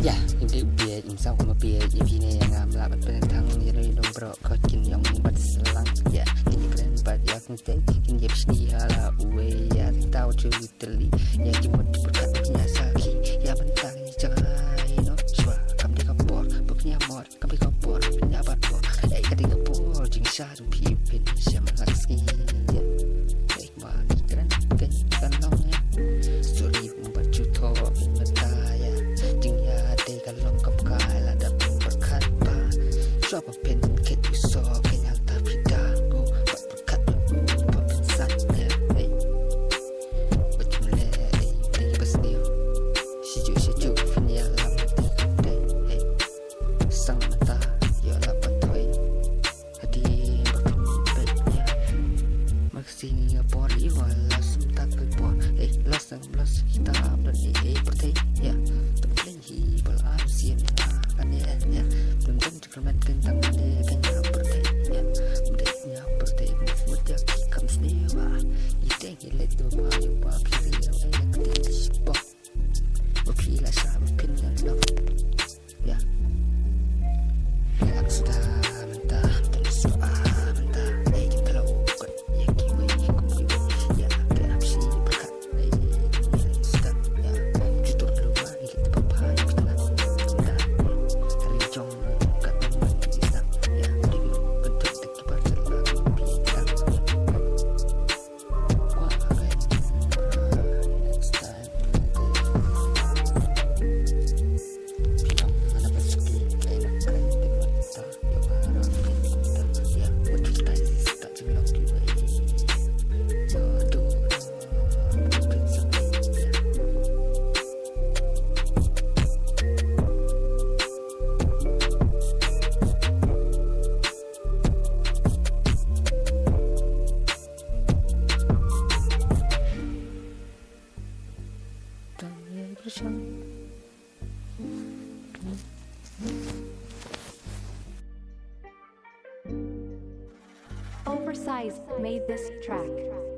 Ya, ini biar insau sama biar ini yang ngamla berpentang jadi nombor kau kini yang buat selang ya ini keren buat ya kuntai kini ya bisni hala uwe ya tahu cuteli ya cuma berkatnya sakit ya bentang jngai no shwa kami kapor bukannya mor kami kapor punya batpor kati kapor jing satu pipin sama laski ya mari keren kan long ya story membuat juto mata ya jing ya kalong kapkala dapat berkat pa siapa pen ket so kenyal tapi dago buat berkat berpensan ya betul le tinggi besnio sejuk finya lam dai sang mata ya dapat toy hadi berpinnya maksini pori wala sumtak po lasang kita berani pertai ya hi balansien ane ya belum tentu kermat kentang ane kanya pertai ya mudahnya pertai mudah kam snewa iteng hilet do ma yo pa pili yang enak di spot bapila sa pinna no ya yang sudah mentah terus mentah kita lakukan ya kiwi ya kayak si berkat sudah ya tutur luar kita papa Oversize made this track.